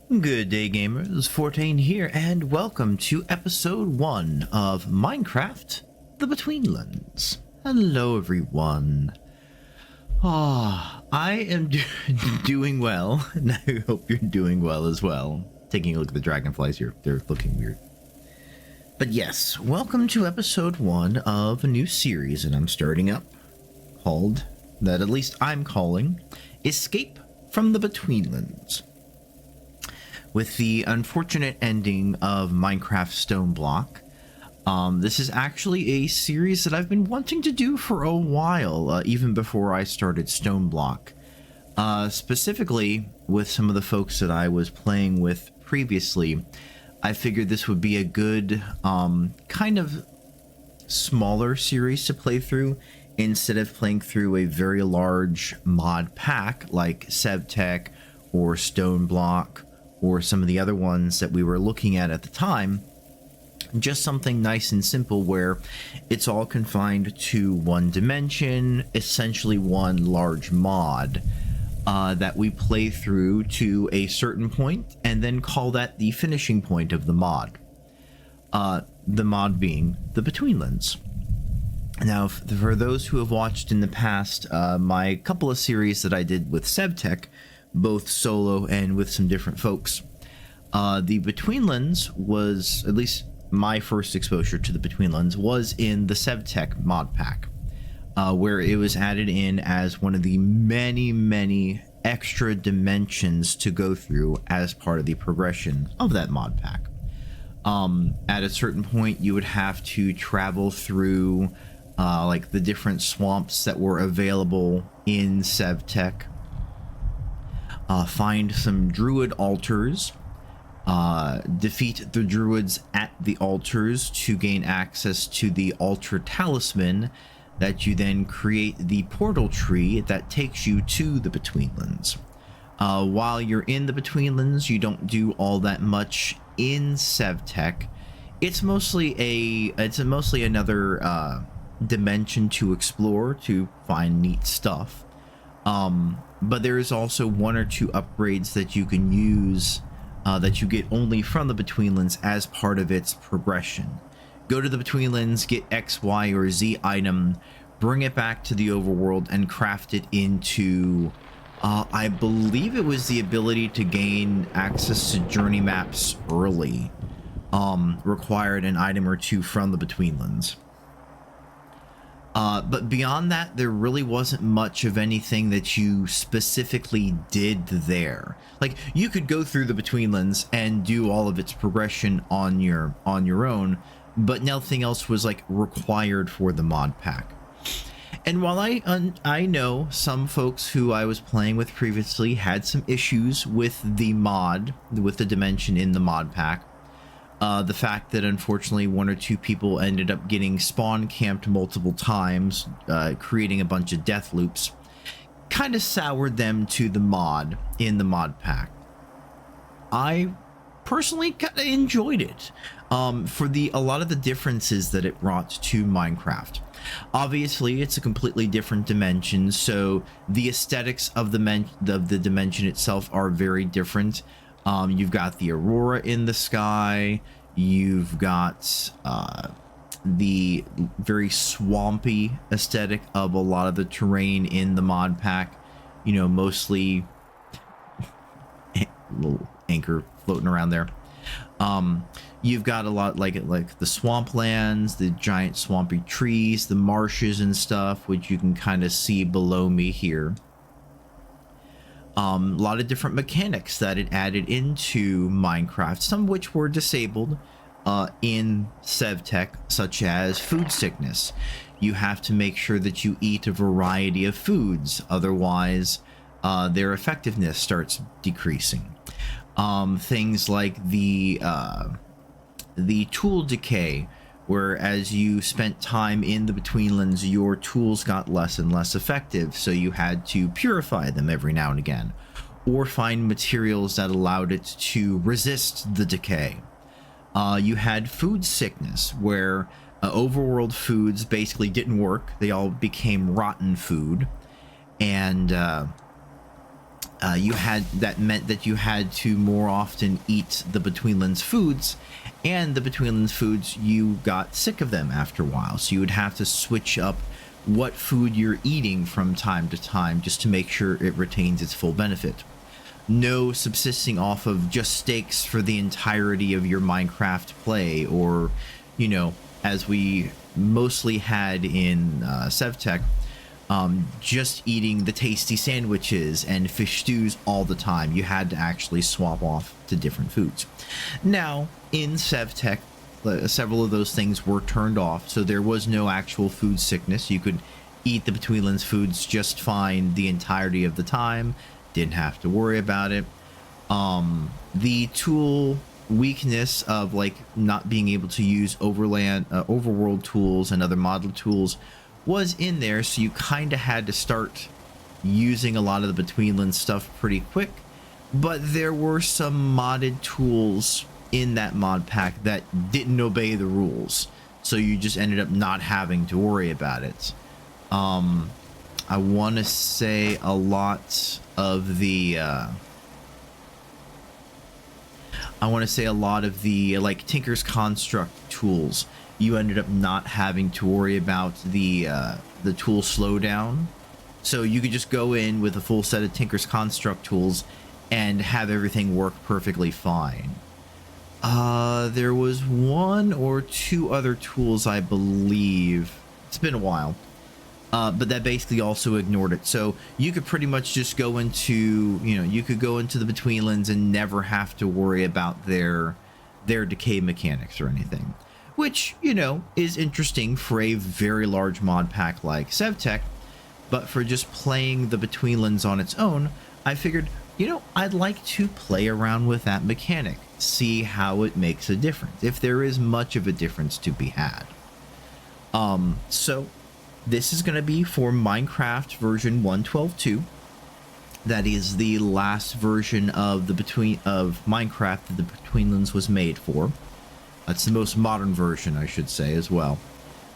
Good day, gamers. Fortain here, and welcome to episode 1 of Minecraft: The Betweenlands. Hello, everyone. I am doing well, and I hope you're doing well as well. Taking a look at the dragonflies here, they're looking weird. But yes, welcome to episode 1 of a new series that I'm starting up, called, that at least I'm calling, Escape from the Betweenlands. With the unfortunate ending of Minecraft Stoneblock, this is actually a series that I've been wanting to do for a while, even before I started Stoneblock. Specifically, with some of the folks that I was playing with previously, I figured this would be a good, kind of smaller series to play through, instead of playing through a very large mod pack like Sevtech or Stoneblock, or some of the other ones that we were looking at the time. Just something nice and simple where it's all confined to one dimension, essentially one large mod that we play through to a certain point and then call that the finishing point of the mod. The mod being the Betweenlands. Now, for those who have watched in the past, my couple of series that I did with Sevtech, both solo and with some different folks. The Betweenlands was, at least my first exposure to the Betweenlands, was in the Sevtech mod pack, where it was added in as one of the many extra dimensions to go through as part of the progression of that mod pack. At a certain point, you would have to travel through like the different swamps that were available in Sevtech. Find some druid altars, defeat the druids at the altars to gain access to the altar talisman that you then create the portal tree that takes you to the Betweenlands. While you're in the Betweenlands, you don't do all that much in Sevtech. It's mostly another dimension to explore to find neat stuff. But there is also one or two upgrades that you can use that you get only from the Betweenlands as part of its progression. Go to the Betweenlands, get X, Y, or Z item, bring it back to the overworld, and craft it into, I believe it was the ability to gain access to journey maps early, required an item or two from the Betweenlands. But beyond that, there really wasn't much of anything that you specifically did there. Like, you could go through the Betweenlands and do all of its progression on your own, but nothing else was like required for the mod pack. And while I know some folks who I was playing with previously had some issues with the mod, with the dimension in the mod pack, the fact that unfortunately one or two people ended up getting spawn camped multiple times, creating a bunch of death loops, kind of soured them to the mod in the mod pack. I personally kind of enjoyed it for a lot of the differences that it brought to Minecraft. Obviously, it's a completely different dimension, so the aesthetics of the dimension itself are very different. You've got the aurora in the sky, you've got the very swampy aesthetic of a lot of the terrain in the mod pack, you know, mostly little anchor floating around there. You've got a lot like the swamplands, the giant swampy trees, the marshes and stuff, which you can kind of see below me here. A lot of different mechanics that it added into Minecraft, some of which were disabled in Sevtech, such as food sickness. You have to make sure that you eat a variety of foods, otherwise their effectiveness starts decreasing. Things like the tool decay, where as you spent time in the Betweenlands, your tools got less and less effective, so you had to purify them every now and again, or find materials that allowed it to resist the decay. You had food sickness, where overworld foods basically didn't work. They all became rotten food, and that meant that you had to more often eat the Betweenlands foods, and the Betweenlands foods, you got sick of them after a while, so you would have to switch up what food you're eating from time to time just to make sure it retains its full benefit. No subsisting off of just steaks for the entirety of your Minecraft play, or, as we mostly had in SevTech, just eating the tasty sandwiches and fish stews all the time. You had to actually swap off to different foods. Now, in SevTech, several of those things were turned off, so there was no actual food sickness. You could eat the Betweenlands foods just fine the entirety of the time. Didn't have to worry about it. The tool weakness of not being able to use overworld tools and other model tools was in there, so you kind of had to start using a lot of the Betweenlands stuff pretty quick. But there were some modded tools in that mod pack that didn't obey the rules, so you just ended up not having to worry about it. I want to say a lot of the Tinker's Construct tools, you ended up not having to worry about the tool slowdown, so you could just go in with a full set of Tinker's Construct tools and have everything work perfectly fine. There was one or two other tools, I believe. It's been a while. But that basically also ignored it. So you could pretty much just go into, you could go into the Betweenlands and never have to worry about their decay mechanics or anything. Which, is interesting for a very large mod pack like SevTech. But for just playing the Betweenlands on its own, I figured, I'd like to play around with that mechanic. See how it makes a difference, if there is much of a difference to be had. So this is going to be for Minecraft version 1.12.2. That is the last version of Minecraft that the Betweenlands was made for. That's the most modern version, I should say, as well.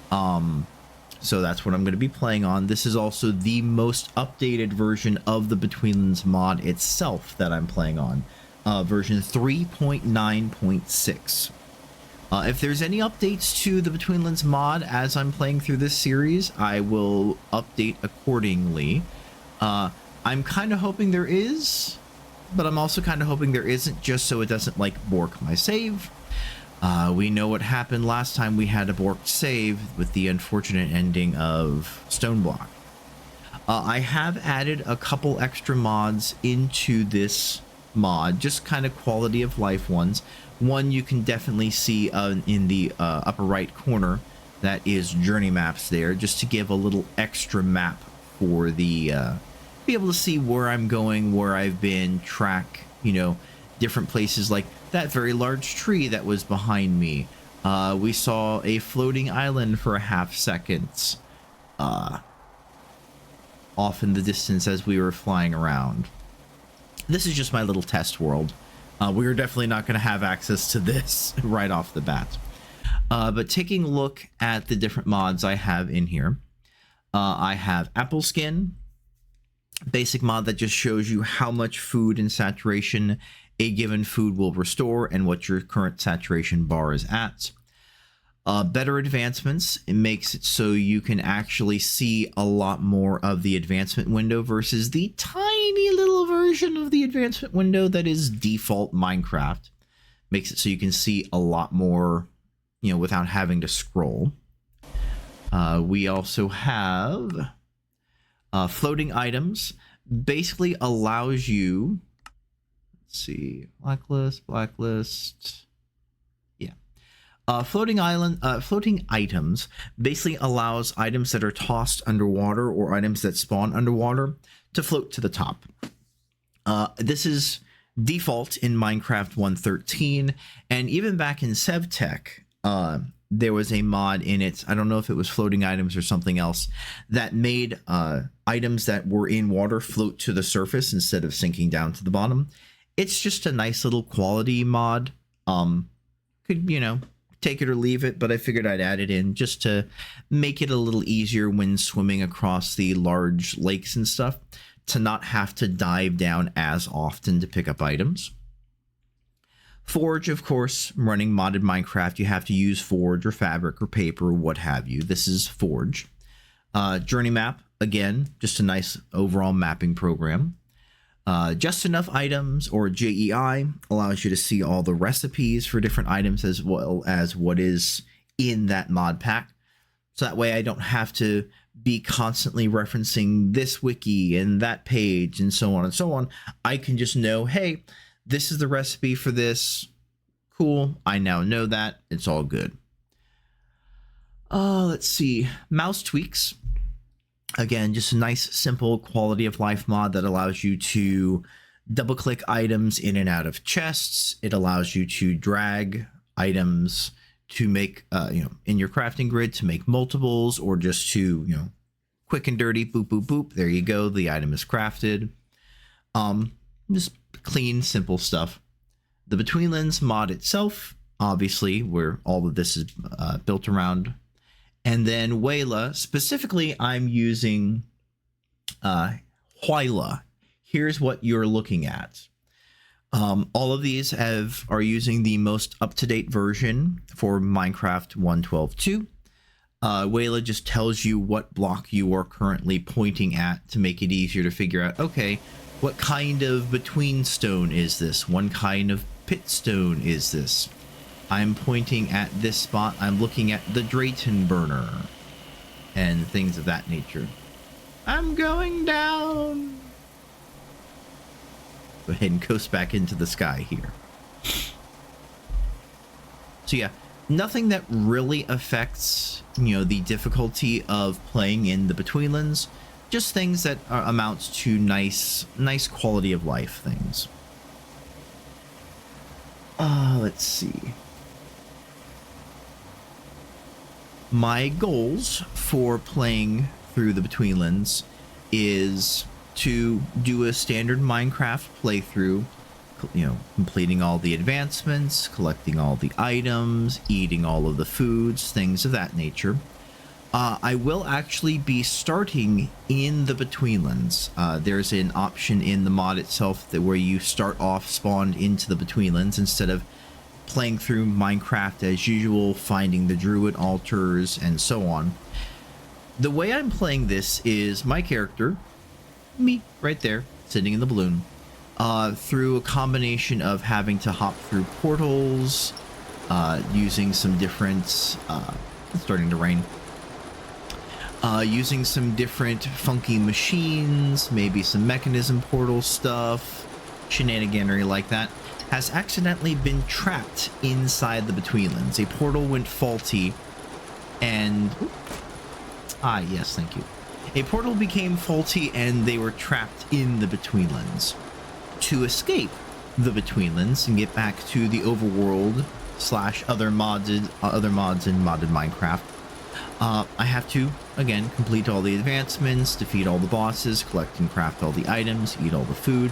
So that's what I'm going to be playing on. This is also the most updated version of the Betweenlands mod itself that I'm playing on. Version 3.9.6. If there's any updates to the Betweenlands mod as I'm playing through this series, I will update accordingly. I'm kind of hoping there is, but I'm also kind of hoping there isn't, just so it doesn't bork my save. We know what happened last time we had a borked save with the unfortunate ending of Stoneblock. I have added a couple extra mods into this mod, just kind of quality of life ones. One you can definitely see in the upper right corner, that is journey maps there, just to give a little extra map for the be able to see where I'm going, where I've been, track different places, like that very large tree that was behind me. We saw a floating island for a half second off in the distance as we were flying around. This is just my little test world. We're definitely not going to have access to this right off the bat. But taking a look at the different mods I have in here, I have Apple Skin, basic mod that just shows you how much food and saturation a given food will restore and what your current saturation bar is at. Better advancements, it makes it so you can actually see a lot more of the advancement window versus the tiny little version of the advancement window that is default Minecraft. Makes it so you can see a lot more, without having to scroll. We also have floating items. Basically allows you, let's see, blacklist. Yeah. Floating items basically allows items that are tossed underwater or items that spawn underwater to float to the top. This is default in Minecraft 1.13, and even back in SevTech, there was a mod in it, I don't know if it was floating items or something else, that made items that were in water float to the surface instead of sinking down to the bottom. It's just a nice little quality mod. Could, take it or leave it, but I figured I'd add it in just to make it a little easier when swimming across the large lakes and stuff, to not have to dive down as often to pick up items. Forge, of course, running modded Minecraft, you have to use Forge or Fabric or Paper or what have you. This is Forge. Journey map, again, just a nice overall mapping program. Just Enough Items, or JEI, allows you to see all the recipes for different items as well as what is in that mod pack. So that way I don't have to be constantly referencing this wiki and that page and so on and so on. I can just know, hey, this is the recipe for this. Cool, I now know that. It's all good. Let's see. Mouse tweaks. Again, just a nice, simple quality of life mod that allows you to double click items in and out of chests. It allows you to drag items to make, in your crafting grid to make multiples, or just to, quick and dirty, boop, boop, boop. There you go. The item is crafted. Just clean, simple stuff. The Betweenlands mod itself, obviously, where all of this is built around. And then Wayla, specifically, I'm using Hyla. Here's what you're looking at. All of these are using the most up-to-date version for Minecraft 1.12.2. Wayla just tells you what block you are currently pointing at to make it easier to figure out, okay, what kind of between stone is this? What kind of pit stone is this? I'm pointing at this spot. I'm looking at the Drayton burner and things of that nature. I'm going down. Go ahead and coast back into the sky here. So yeah, nothing that really affects, the difficulty of playing in the Betweenlands. Just things that amounts to nice quality of life things. Let's see. My goals for playing through the Betweenlands is to do a standard Minecraft playthrough, completing all the advancements, collecting all the items, eating all of the foods, things of that nature. I will actually be starting in the Betweenlands. There's an option in the mod itself where you start off spawned into the Betweenlands instead of playing through Minecraft as usual, finding the druid altars and so on. The way I'm playing this is my character, me right there, sitting in the balloon, through a combination of having to hop through portals, using some different, it's starting to rain, using some different funky machines, maybe some mechanism portal stuff, shenaniganery like that, has accidentally been trapped inside the Betweenlands. A portal went faulty and... yes, thank you. A portal became faulty and they were trapped in the Betweenlands. To escape the Betweenlands and get back to the overworld / other mods in modded Minecraft, I have to, again, complete all the advancements, defeat all the bosses, collect and craft all the items, eat all the food.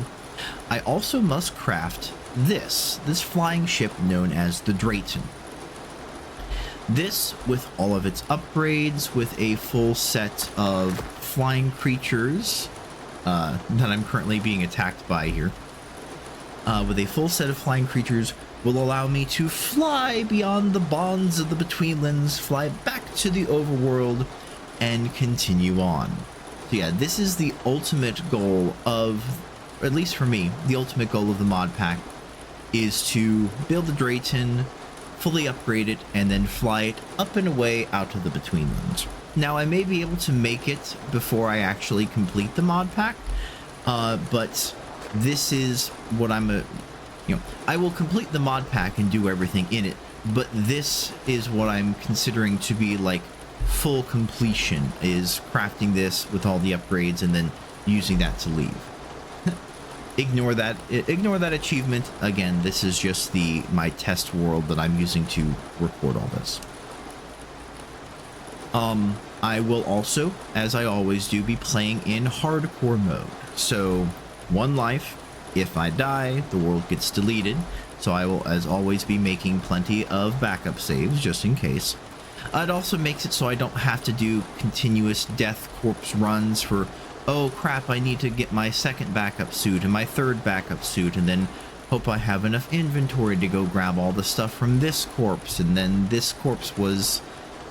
I also must craft this flying ship known as the Drayton. This, with all of its upgrades, with a full set of flying creatures that I'm currently being attacked by here, with a full set of flying creatures, will allow me to fly beyond the bonds of the Betweenlands, fly back to the overworld, and continue on. So yeah, this is the ultimate goal of, or at least for me, the ultimate goal of the mod pack is to build the Drayton, fully upgrade it, and then fly it up and away out of the Betweenlands. Now, I may be able to make it before I actually complete the mod pack, but this is what I will complete the mod pack and do everything in it, but this is what I'm considering to be like full completion, is crafting this with all the upgrades and then using that to leave. Ignore that achievement. Again, this is just my test world that I'm using to record all this. I will also, as I always do, be playing in hardcore mode. So, one life. If I die, the world gets deleted. So I will, as always, be making plenty of backup saves just in case. It also makes it so I don't have to do continuous death corpse runs for, oh crap, I need to get my second backup suit and my third backup suit, and then hope I have enough inventory to go grab all the stuff from this corpse, and then this corpse was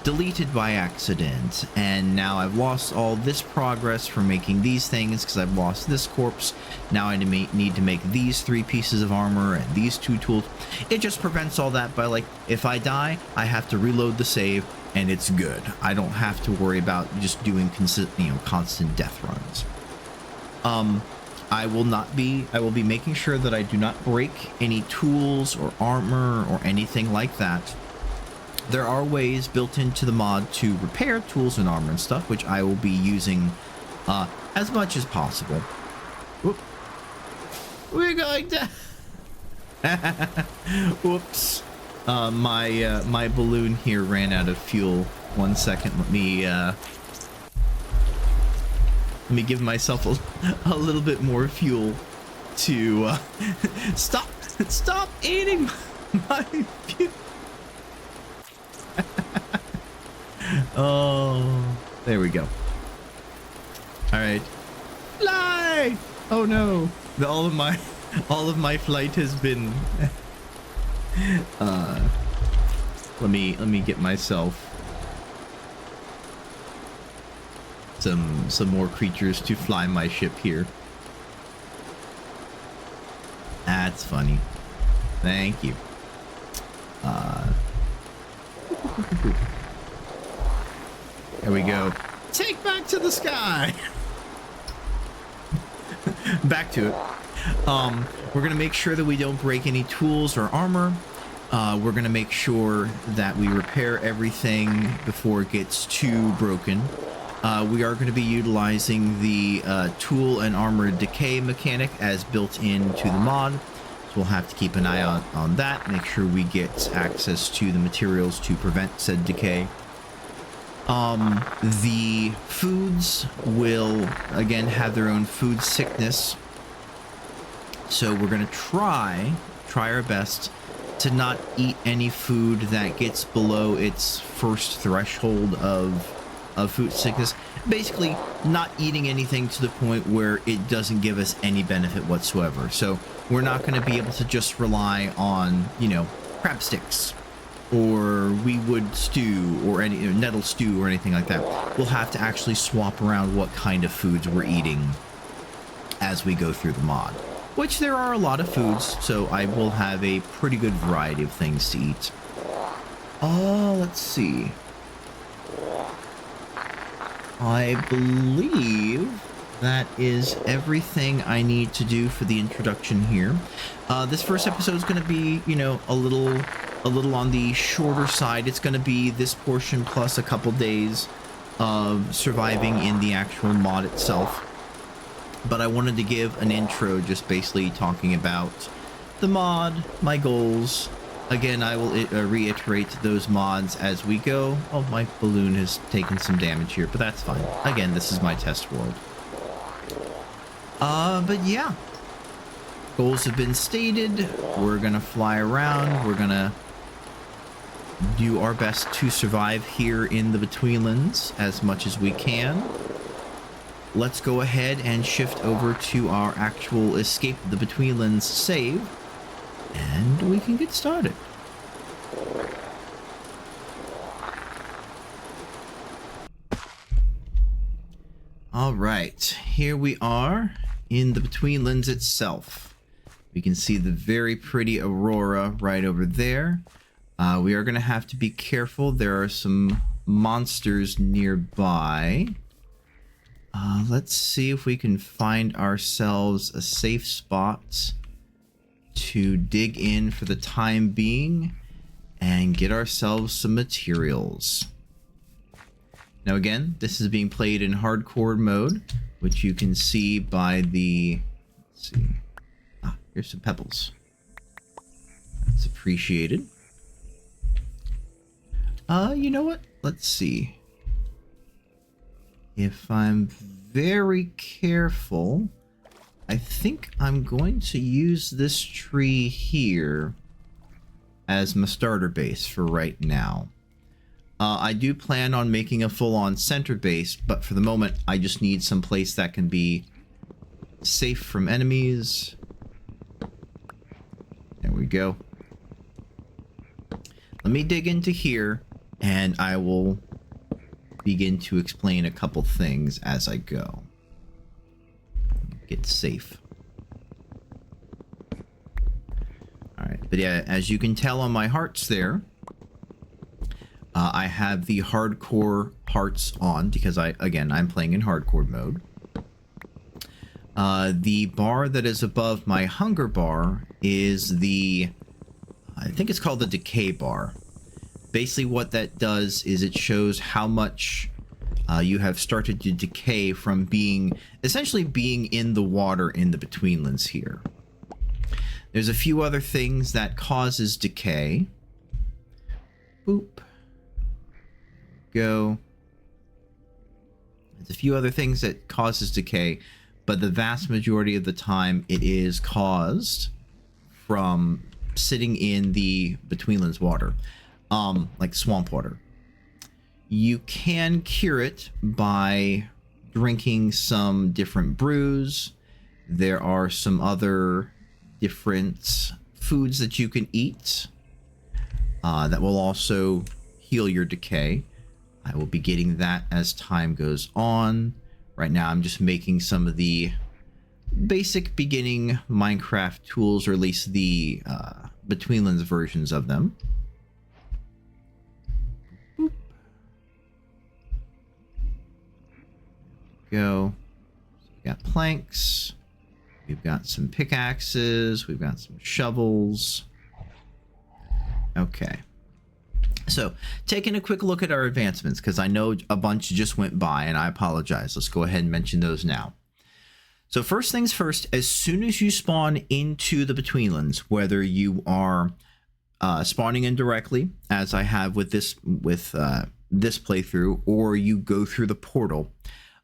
deleted by accident, and now I've lost all this progress from making these things because I've lost this corpse. Now I need to make these 3 pieces of armor and these 2 tools. It just prevents all that by, like, if I die, I have to reload the save, and it's good. I don't have to worry about just doing constant death runs. I will be making sure that I do not break any tools or armor or anything like that. There are ways built into the mod to repair tools and armor and stuff, which I will be using as much as possible. Whoop. We're going to... Whoops. My balloon here ran out of fuel. 1 second, let me give myself a little bit more fuel to stop eating my fuel. Oh, there we go. All right, fly! Oh no, all of my flight has been. Let me get myself some more creatures to fly my ship here. That's funny. Thank you. There we go. Take back to the sky. Back to it. We're gonna make sure that we don't break any tools or armor. We're gonna make sure that we repair everything before it gets too broken. We are going to be utilizing the tool and armor decay mechanic as built into the mod. So we'll have to keep an eye on that, make sure we get access to the materials to prevent said decay. The foods will, again, have their own food sickness. So we're going to try our best to not eat any food that gets below its first threshold of food sickness. Basically, not eating anything to the point where it doesn't give us any benefit whatsoever. So we're not going to be able to just rely on, crab sticks or weewood stew or any nettle stew or anything like that. We'll have to actually swap around what kind of foods we're eating as we go through the mod, which there are a lot of foods, so I will have a pretty good variety of things to eat. Let's see. I believe that is everything I need to do for the introduction here. This first episode is going to be, a little on the shorter side. It's going to be this portion plus a couple days of surviving in the actual mod itself. But I wanted to give an intro, just basically talking about the mod, my goals. Again, I will reiterate those mods as we go. Oh, my balloon has taken some damage here, but that's fine. Again, this is my test world. But yeah. Goals have been stated. We're gonna fly around. We're gonna do our best to survive here in the Betweenlands as much as we can. Let's go ahead and shift over to our actual Escape the Betweenlands save, and we can get started. All right, here we are in the Betweenlands itself. We can see the very pretty aurora right over there. We are going to have to be careful. There are some monsters nearby. Let's see if we can find ourselves a safe spot to dig in for the time being and get ourselves some materials. Now again, this is being played in hardcore mode, which you can see by the... Let's see. Here's some pebbles. That's appreciated. You know what? Let's see. If I'm very careful, I think I'm going to use this tree here as my starter base for right now. I do plan on making a full-on center base, but for the moment, I just need some place that can be safe from enemies. There we go. Let me dig into here, and I will begin to explain a couple things as I go. Get safe. Alright, but yeah, as you can tell on my hearts there, I have the hardcore hearts on because I'm playing in hardcore mode. The bar that is above my hunger bar is I think it's called the decay bar. Basically what that does is it shows how much you have started to decay from essentially being in the water in the Betweenlands here. There's a few other things that causes decay. Boop. Go. There's a few other things that causes decay, but the vast majority of the time it is caused from sitting in the Betweenlands water, like swamp water. You can cure it by drinking some different brews. There are some other different foods that you can eat that will also heal your decay. I will be getting that as time goes on. Right now I'm just making some of the basic beginning Minecraft tools, or at least the Betweenlands versions of them. Boop. Go. So we got planks. We've got some pickaxes. We've got some shovels. Okay. So, taking a quick look at our advancements, because I know a bunch just went by, and I apologize. Let's go ahead and mention those now. So first things first, as soon as you spawn into the Betweenlands, whether you are spawning in directly, as I have with this playthrough, or you go through the portal,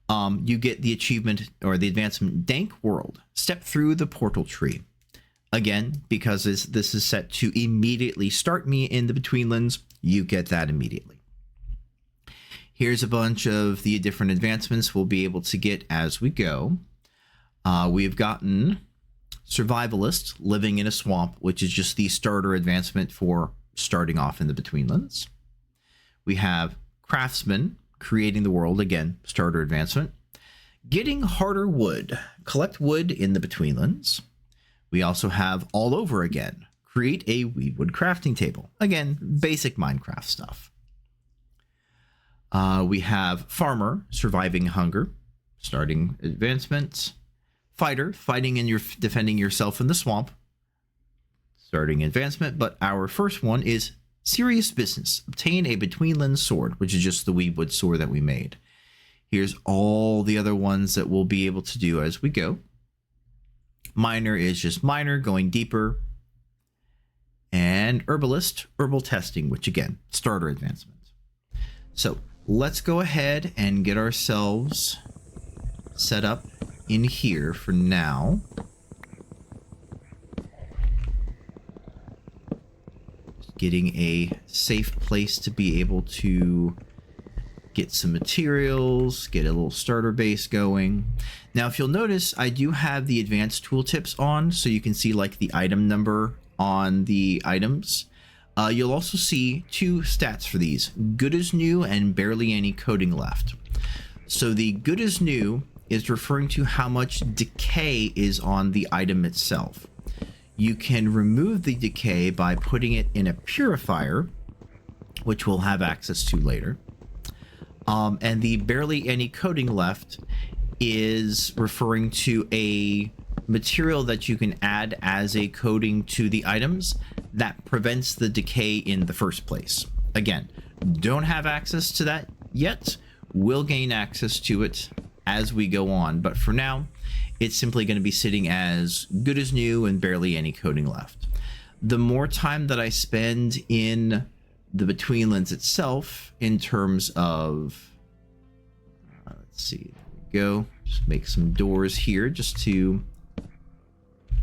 you get the achievement or the advancement Dank World. Step through the portal tree. Again, because this is set to immediately start me in the Betweenlands, you get that immediately. Here's a bunch of the different advancements we'll be able to get as we go. We've gotten Survivalist, living in a swamp, which is just the starter advancement for starting off in the Betweenlands. We have Craftsman, creating the world, again, starter advancement. Getting harder wood, collect wood in the Betweenlands. We also have All Over Again, create a weedwood crafting table. Again, basic Minecraft stuff. We have Farmer, surviving hunger, starting advancements. Fighter, fighting and defending yourself in the swamp, starting advancement. But our first one is Serious Business, obtain a Betweenlands sword, which is just the weedwood sword that we made. Here's all the other ones that we'll be able to do as we go. Miner is just miner, going deeper. And Herbalist, herbal testing, which again, starter advancement. So let's go ahead and get ourselves set up in here for now. Just getting a safe place to be able to get some materials, get a little starter base going. Now, if you'll notice, I do have the advanced tooltips on, so you can see like the item number on the items. You'll also see two stats for these, good as new and barely any coding left. So the good as new is referring to how much decay is on the item itself. You can remove the decay by putting it in a purifier, which we'll have access to later. And the barely any coating left is referring to a material that you can add as a coating to the items that prevents the decay in the first place. Again, don't have access to that yet. We'll gain access to it as we go on, but for now, it's simply going to be sitting as good as new and barely any coating left. The more time that I spend in the Betweenlands itself, in terms of, let's see, there we go, just make some doors here just to,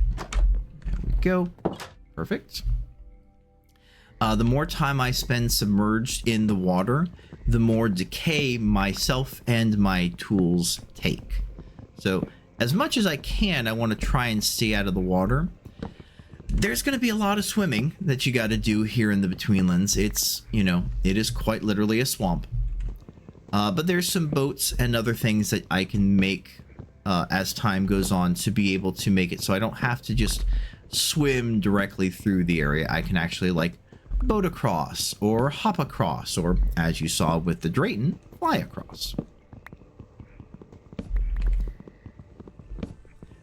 there we go, perfect. The more time I spend submerged in the water, the more decay myself and my tools take. So as much as I can, I want to try and stay out of the water. There's going to be a lot of swimming that you got to do here in the Betweenlands. It's, you know, it is quite literally a swamp. But there's some boats and other things that I can make as time goes on to be able to make it so I don't have to just swim directly through the area. I can actually, like, boat across or hop across, or as you saw with the Drayton, fly across.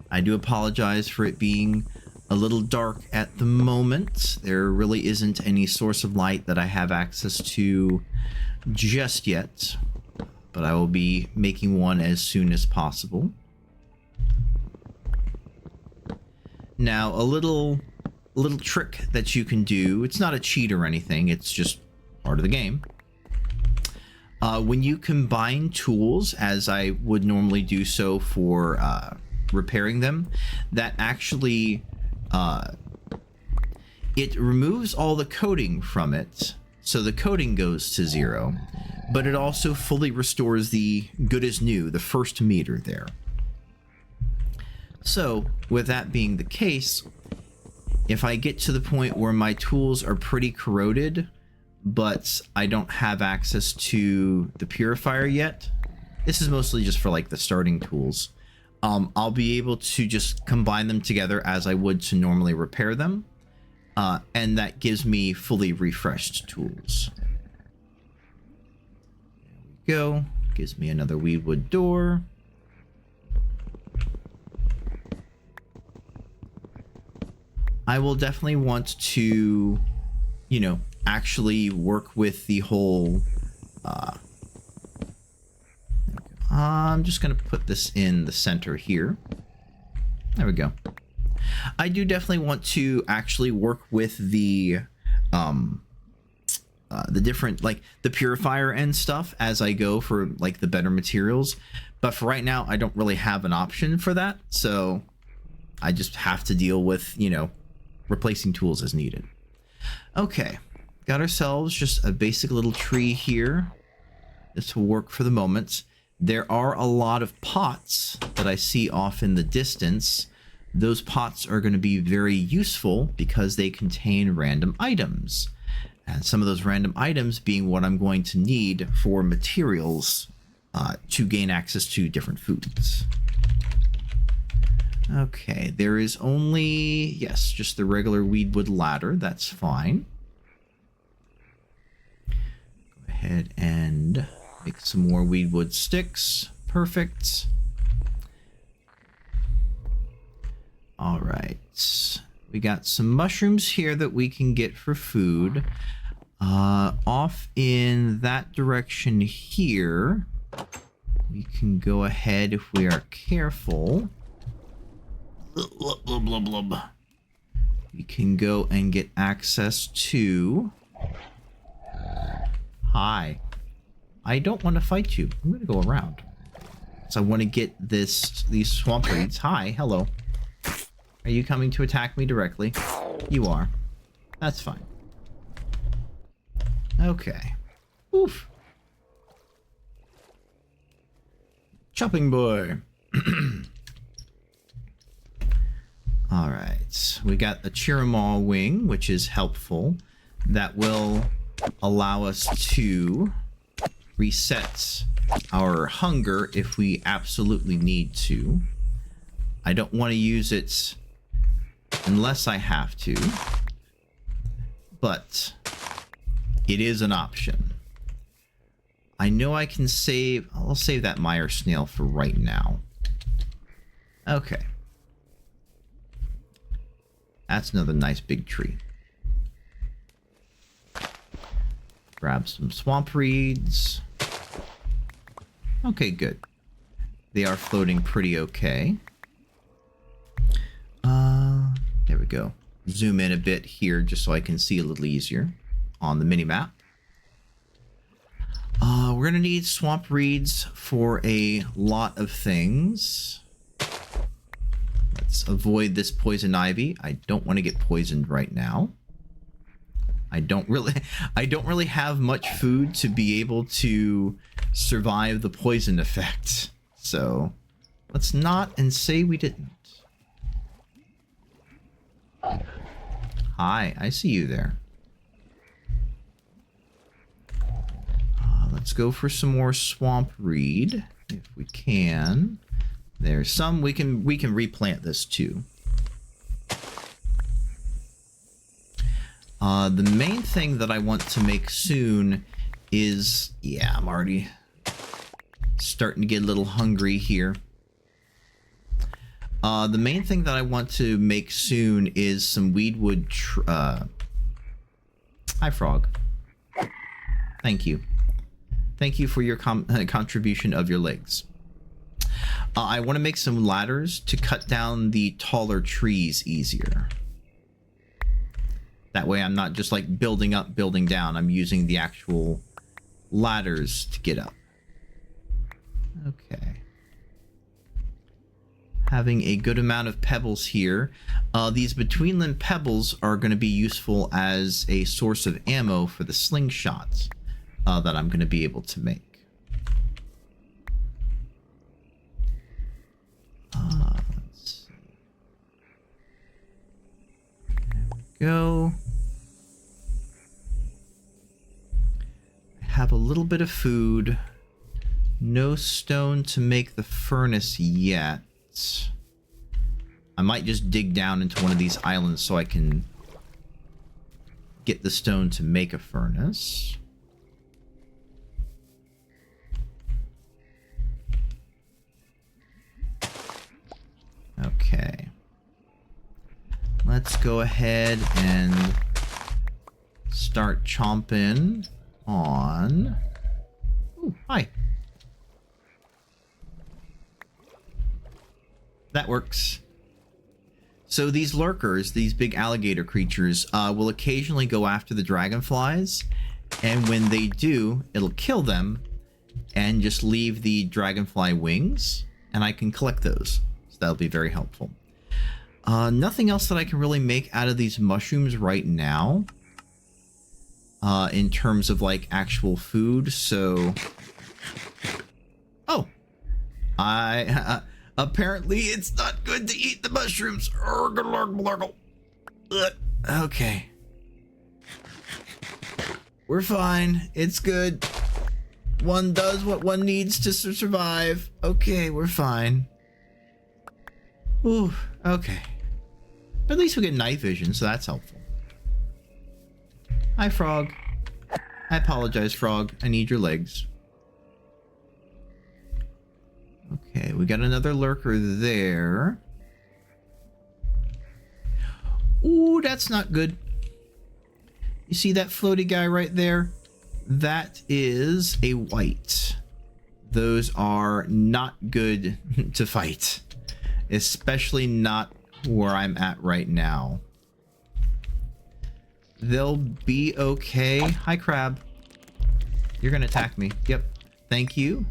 I do apologize for it being a little dark at the moment. There really isn't any source of light that I have access to just yet, but I will be making one as soon as possible. Now, a little trick that you can do, it's not a cheat or anything, it's just part of the game. When you combine tools, as I would normally do so for repairing them, that actually it removes all the coating from it, so the coating goes to 0, but it also fully restores the good as new, the first meter there. So with that being the case, if I get to the point where my tools are pretty corroded, but I don't have access to the purifier yet, this is mostly just for like the starting tools, I'll be able to just combine them together as I would to normally repair them, and that gives me fully refreshed tools. There we go. Gives me another weedwood door. I will definitely want to, you know, actually work with the whole, I'm just going to put this in the center here. There we go. I do definitely want to actually work with the different, like the purifier and stuff as I go for like the better materials. But for right now, I don't really have an option for that. So I just have to deal with, you know, replacing tools as needed. Okay, got ourselves just a basic little tree here. This will work for the moment. There are a lot of pots that I see off in the distance. Those pots are going to be very useful because they contain random items. And some of those random items being what I'm going to need for materials to gain access to different foods. Okay, there is only, yes, just the regular weedwood ladder. That's fine. Go ahead and make some more weedwood sticks. Perfect. All right. We got some mushrooms here that we can get for food. Off in that direction here, we can go ahead if we are careful. We can go and get access to... Hi. I don't want to fight you. I'm going to go around. So I want to get these swamp reeds. Hi. Hello. Are you coming to attack me directly? You are. That's fine. Okay. Oof. Chopping boy. All right. We got a Chiramaw wing, which is helpful. That will allow us to reset our hunger if we absolutely need to. I don't want to use it unless I have to, but it is an option. I know I can save... I'll save that mire snail for right now. Okay. That's another nice big tree. Grab some swamp reeds. Okay, good. They are floating pretty okay. There we go. Zoom in a bit here just so I can see a little easier on the mini-map. We're gonna need swamp reeds for a lot of things. Let's avoid this poison ivy. I don't want to get poisoned right now. I don't really have much food to be able to survive the poison effect. So let's not and say we didn't. Hi, I see you there. Let's go for some more swamp reed if we can. There's some we can replant this too. The main thing that I want to make soon is, yeah, I'm already starting to get a little hungry here. The main thing that I want to make soon is some weedwood. Hi, frog. Thank you. Thank you for your contribution of your legs. I want to make some ladders to cut down the taller trees easier. That way I'm not just like building up, building down. I'm using the actual ladders to get up. Okay. Having a good amount of pebbles here. These Betweenland pebbles are going to be useful as a source of ammo for the slingshots that I'm going to be able to make. Let's see. There we go. I have a little bit of food. No stone to make the furnace yet. I might just dig down into one of these islands so I can get the stone to make a furnace. Okay. Let's go ahead and start chomping on... Ooh, hi. That works. So these lurkers, these big alligator creatures, will occasionally go after the dragonflies, and when they do, it'll kill them and just leave the dragonfly wings, and I can collect those. So that'll be very helpful. Nothing else that I can really make out of these mushrooms right now, in terms of like actual food. So, oh, apparently it's not good to eat the mushrooms. Okay. We're fine. It's good. One does what one needs to survive. Okay, we're fine. Ooh, okay. But at least we get night vision, so that's helpful. Hi, frog. I apologize, frog. I need your legs. Okay, we got another lurker there. Ooh, that's not good. You see that floaty guy right there? That is a white. Those are not good to fight. Especially not where I'm at right now. They'll be okay. Hi, crab. You're gonna attack me. Yep. Thank you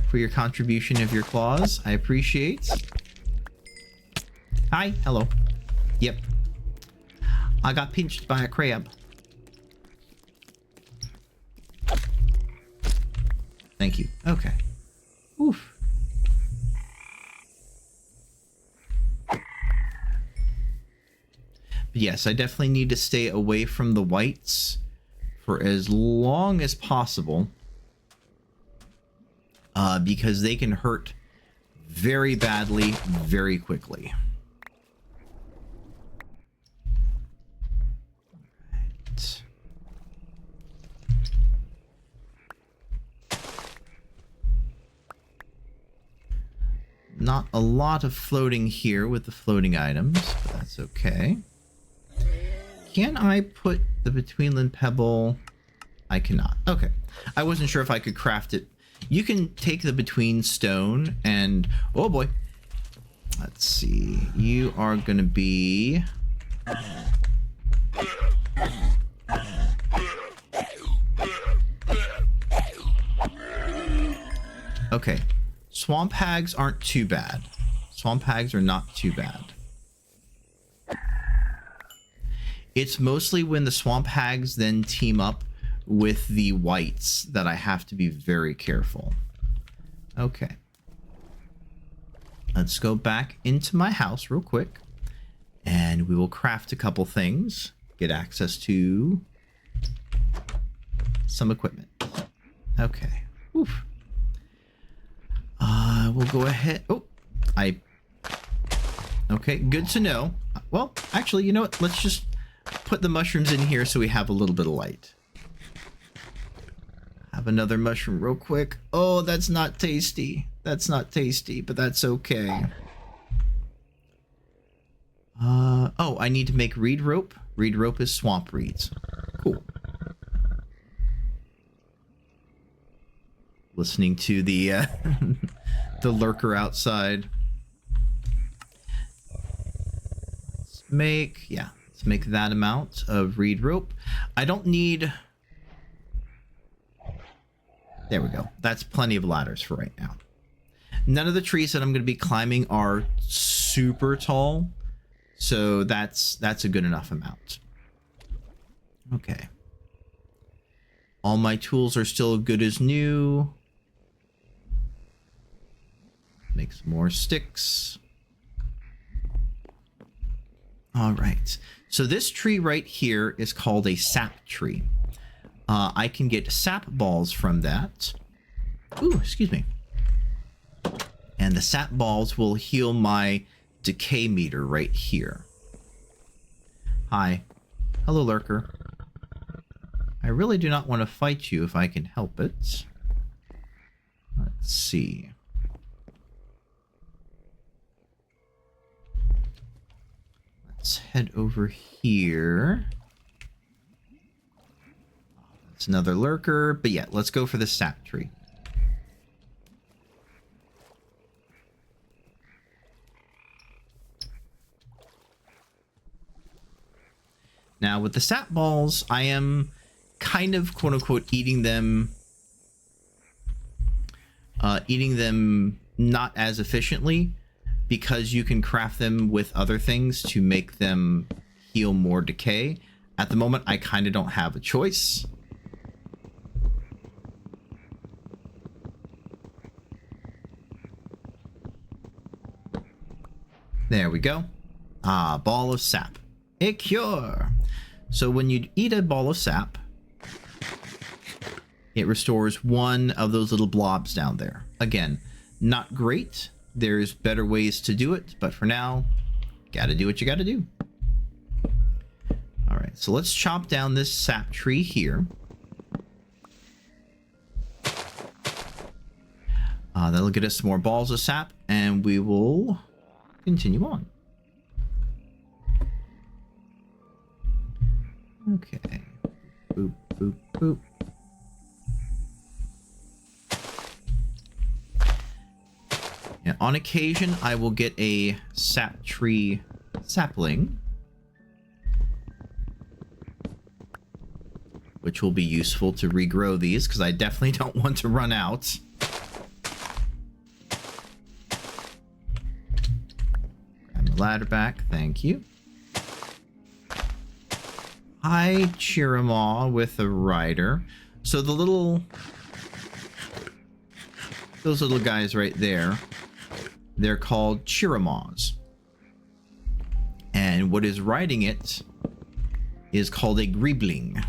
for your contribution of your claws. I appreciate. Hi. Hello. Yep. I got pinched by a crab. Thank you. Okay. Oof. But yes, I definitely need to stay away from the whites for as long as possible. Because they can hurt very badly, very quickly. Right. Not a lot of floating here with the floating items, but that's okay. Can I put the Betweenland pebble? I cannot. Okay. I wasn't sure if I could craft it. You can take the between stone and... Oh boy. Let's see. You are going to be... Okay. Swamp hags aren't too bad. Swamp hags are not too bad. It's mostly when the swamp hags then team up with the whites that I have to be very careful. Okay. Let's go back into my house real quick. And we will craft a couple things. Get access to some equipment. Okay. Oof. We'll go ahead. Oh, okay, good to know. Well, actually, you know what? Let's just put the mushrooms in here so we have a little bit of light. Have another mushroom real quick. Oh, that's not tasty. That's not tasty, but that's okay. Oh, I need to make reed rope. Reed rope is swamp reeds. Cool. Listening to the the lurker outside. Let's make that amount of reed rope. I don't need. There we go. That's plenty of ladders for right now. None of the trees that I'm going to be climbing are super tall, so that's a good enough amount. Okay. All my tools are still good as new. Make some more sticks. All right. So this tree right here is called a sap tree. I can get sap balls from that. Ooh, excuse me. And the sap balls will heal my decay meter right here. Hi. Hello, lurker. I really do not want to fight you if I can help it. Let's see. Let's head over here. It's another lurker, but yeah, let's go for the sap tree. Now, with the sap balls, I am kind of, quote-unquote, eating them not as efficiently, because you can craft them with other things to make them heal more decay. At the moment, I kind of don't have a choice. There we go. Ah, ball of sap. A cure. So when you eat a ball of sap, it restores one of those little blobs down there. Again, not great. There's better ways to do it, but for now, gotta do what you gotta do. All right, so let's chop down this sap tree here. That'll get us some more balls of sap, and we will continue on. Okay. Boop, boop, boop. Yeah, on occasion, I will get a sap tree sapling, which will be useful to regrow these, because I definitely don't want to run out. Grab the ladder back, thank you. Hi, Chiramaw with a rider. So the those little guys right there, they're called Chiramaws. And what is riding it is called a Greebling.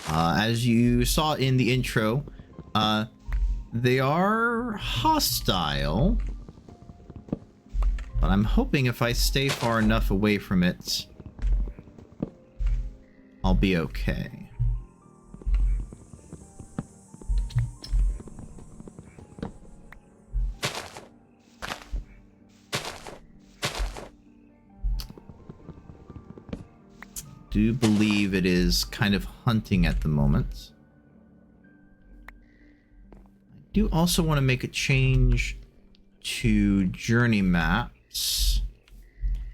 As you saw in the intro, they are hostile. But I'm hoping if I stay far enough away from it, I'll be okay. Do believe it is kind of hunting at the moment. I do also want to make a change to journey maps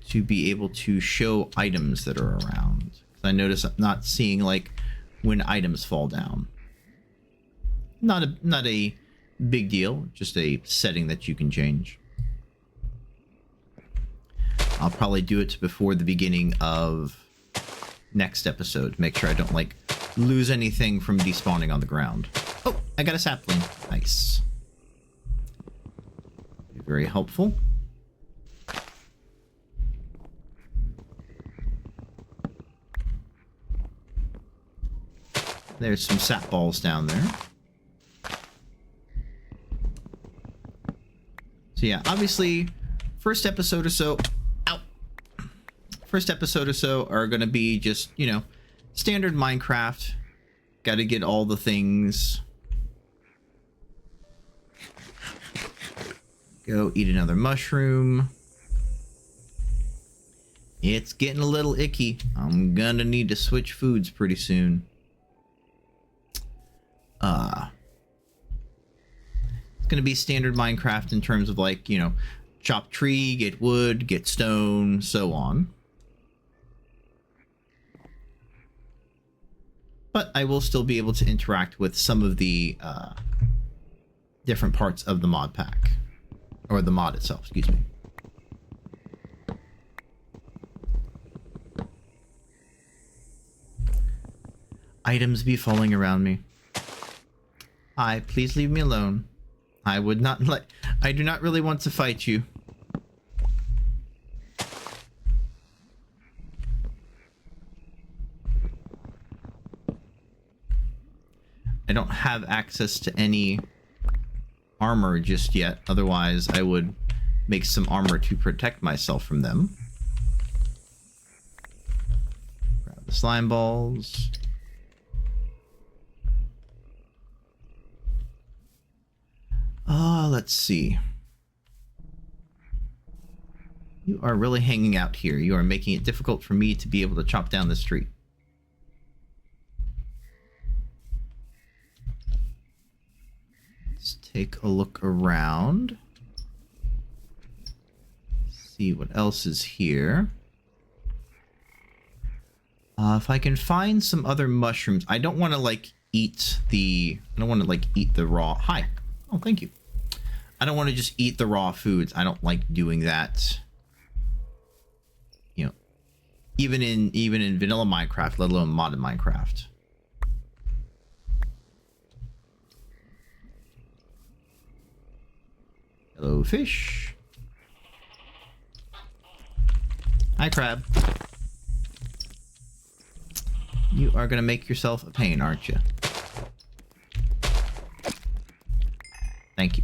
to be able to show items that are around. I notice I'm not seeing like when items fall down. Not a big deal, just a setting that you can change. I'll probably do it before the beginning of next episode. Make sure I don't, like, lose anything from despawning on the ground. Oh, I got a sapling. Nice. Very helpful. There's some sap balls down there. So yeah, obviously, first episode or so are gonna be just, you know, standard Minecraft. Gotta get all the things. Go eat another mushroom. It's getting a little icky. I'm gonna need to switch foods pretty soon. It's gonna be standard Minecraft in terms of, like, you know, chop tree, get wood, get stone, so on. But I will still be able to interact with some of the different parts of the mod pack. Or the mod itself, excuse me. Items be falling around me. Hi, please leave me alone. I would not let... I do not really want to fight you. I don't have access to any armor just yet. Otherwise, I would make some armor to protect myself from them. Grab the slime balls. Let's see. You are really hanging out here. You are making it difficult for me to be able to chop down the street. Let's take a look around. See what else is here. If I can find some other mushrooms. I don't want to, like, eat the... I don't want to, like, eat the raw... Hi. Oh, thank you. I don't want to just eat the raw foods. I don't like doing that. You know, even in vanilla Minecraft, let alone modded Minecraft. Hello, fish. Hi, crab. You are gonna make yourself a pain, aren't you? Thank you.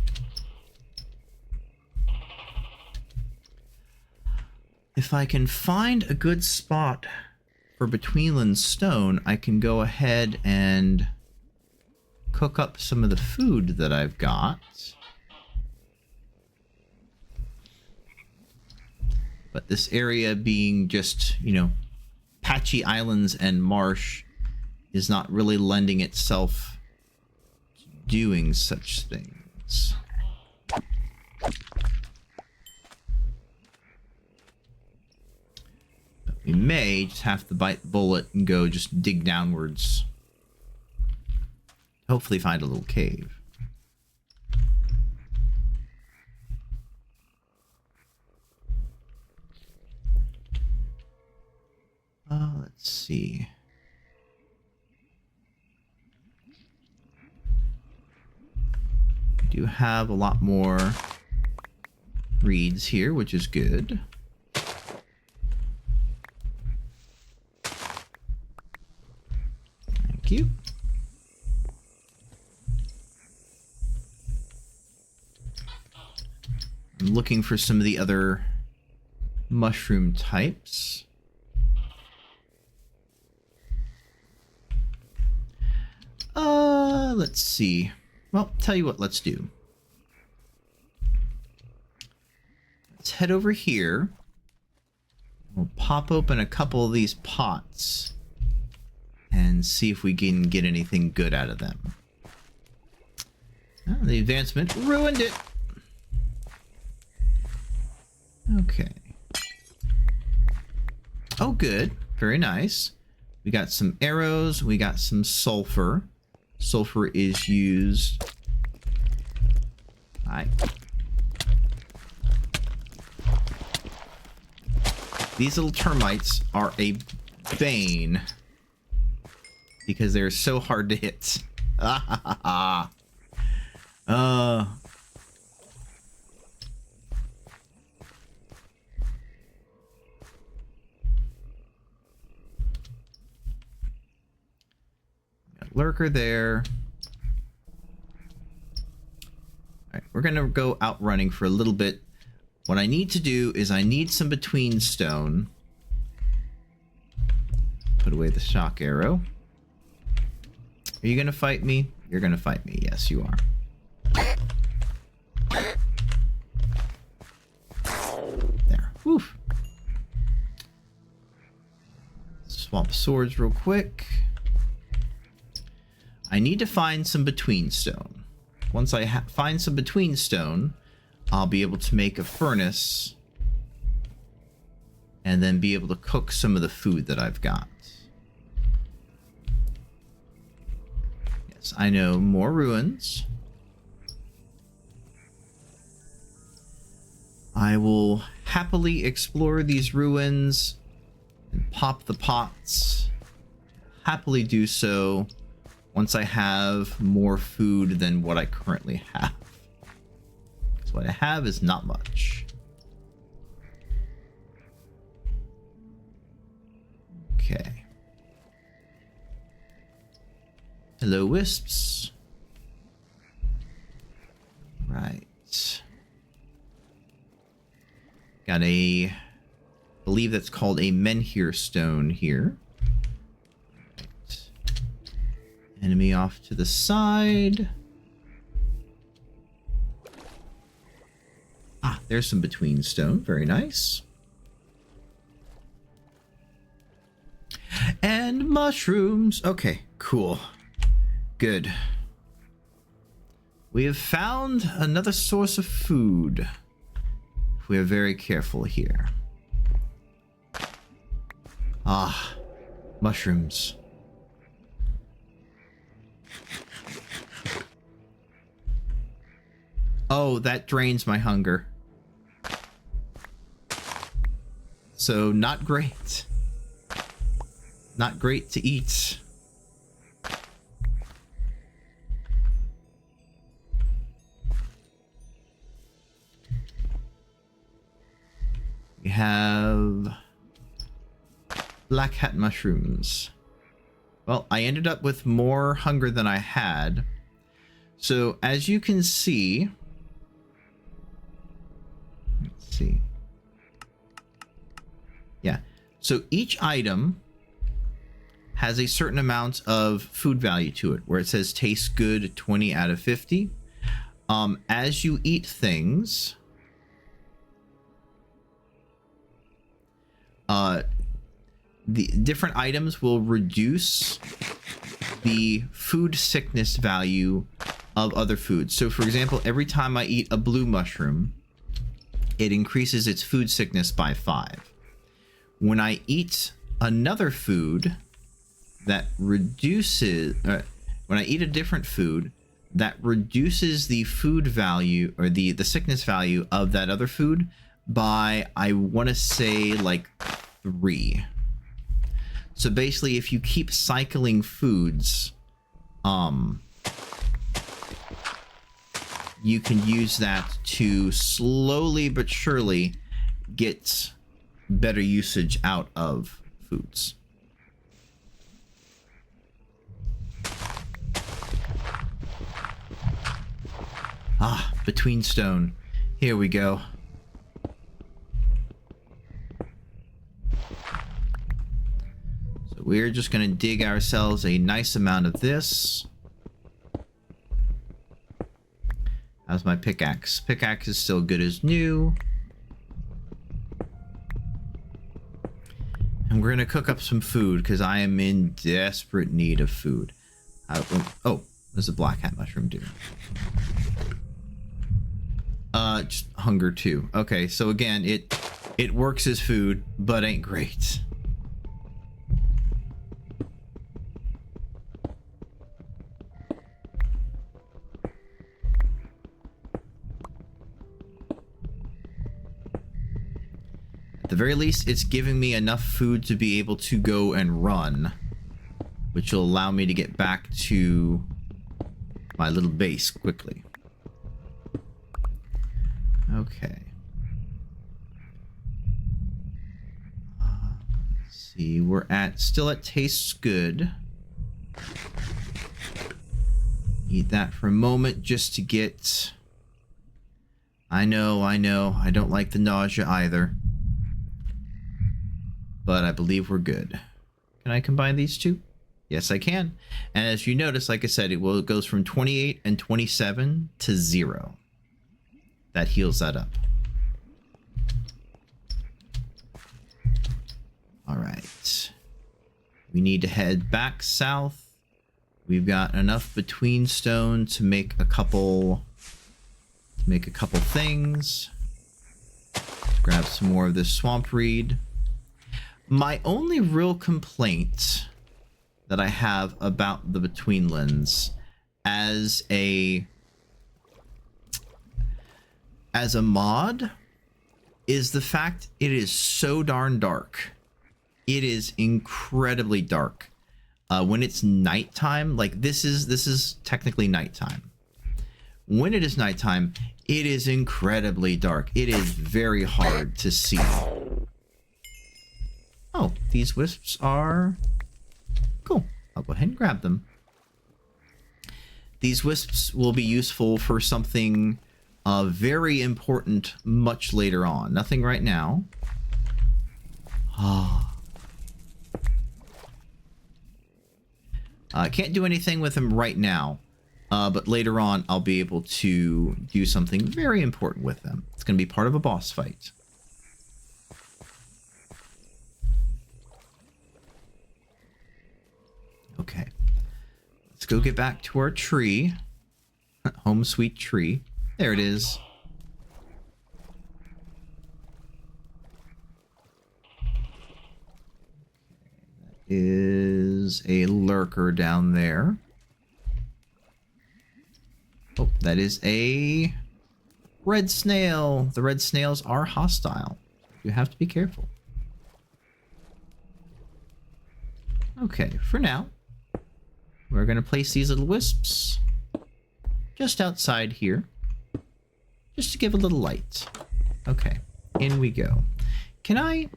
If I can find a good spot for Betweenlands stone, I can go ahead and cook up some of the food that I've got. But this area being just, you know, patchy islands and marsh is not really lending itself to doing such things. We may just have to bite the bullet and go just dig downwards. Hopefully find a little cave. Let's see. We do have a lot more reeds here, which is good. Thank you. I'm looking for some of the other mushroom types. Let's see. Well, tell you what, let's do. Let's head over here. We'll pop open a couple of these pots and see if we can get anything good out of them. Oh, the advancement ruined it. Okay. Oh, good. Very nice. We got some arrows. We got some sulfur. Sulfur is used... Hi. These little termites are a bane because they're so hard to hit. Lurker there. Alright, we're gonna go out running for a little bit. What I need to do is I need some between stone. Put away the shock arrow. Are you gonna fight me? You're gonna fight me. Yes, you are. There. Woof. Swap swords real quick. I need to find some between stone. Once I find some between stone, I'll be able to make a furnace and then be able to cook some of the food that I've got. Yes, I know, more ruins. I will happily explore these ruins and pop the pots. Happily do so once I have more food than what I currently have. Because what I have is not much. Okay. Hello, wisps. Right. Got a, I believe that's called a menhir stone here. Enemy off to the side. Ah, there's some between stone. Very nice. And mushrooms. Okay, cool. Good. We have found another source of food. If we are very careful here. Ah, mushrooms. Oh, that drains my hunger. So, not great. Not great to eat. We have black hat mushrooms. Well, I ended up with more hunger than I had. So, as you can see... Let's see. Yeah. So, each item has a certain amount of food value to it, where it says tastes good 20 out of 50. As you eat things... the different items will reduce the food sickness value of other foods. So for example, every time I eat a blue mushroom, it increases its food sickness by 5. When I eat another food that reduces, when I eat a different food that reduces the food value or the sickness value of that other food by, I want to say, like 3. So basically, if you keep cycling foods, you can use that to slowly but surely get better usage out of foods. Ah, between stone. Here we go. We're just going to dig ourselves a nice amount of this. How's my pickaxe? Pickaxe is still good as new. And we're going to cook up some food because I am in desperate need of food. Oh, there's a black hat mushroom dude. Just hunger too. Okay, so again, it works as food, but ain't great. At the very least, it's giving me enough food to be able to go and run, which will allow me to get back to my little base quickly. Okay. Let's see, we're still at tastes good. Eat that for a moment just to get... I know, I don't like the nausea either. But I believe we're good. Can I combine these two? Yes, I can. And as you notice, like I said, it goes from 28 and 27 to 0. That heals that up. All right. We need to head back south. We've got enough between stone to make a couple things. Grab some more of this swamp reed. My only real complaint that I have about the Betweenlands as a mod is the fact it is so darn dark. It is incredibly dark. When it's nighttime, like this is technically nighttime. When it is nighttime, it is incredibly dark. It is very hard to see. Oh, these wisps are cool. I'll go ahead and grab them. These wisps will be useful for something very important much later on. Nothing right now. Can't do anything with them right now, but later on I'll be able to do something very important with them. It's going to be part of a boss fight. Okay, let's go get back to our tree. Home sweet tree. There it is. That is a lurker down there. Oh, that is a red snail. The red snails are hostile. You have to be careful. Okay, for now, we're going to place these little wisps just outside here, just to give a little light. Okay, in we go. Can I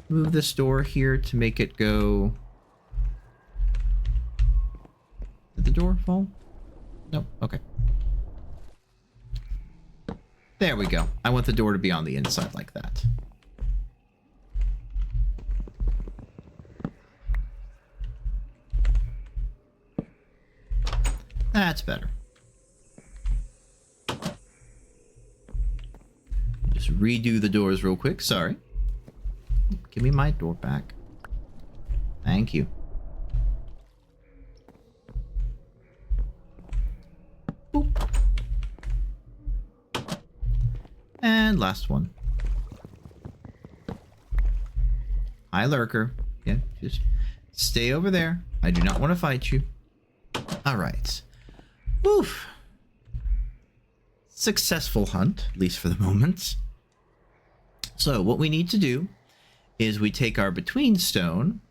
move this door here to make it go... Did the door fall? Nope, okay. There we go. I want the door to be on the inside like that. That's better. Just redo the doors real quick. Sorry. Give me my door back. Thank you. Boop. And last one. Hi, lurker. Yeah, just stay over there. I do not want to fight you. All right. Oof. Successful hunt, at least for the moment. So what we need to do is we take our between stone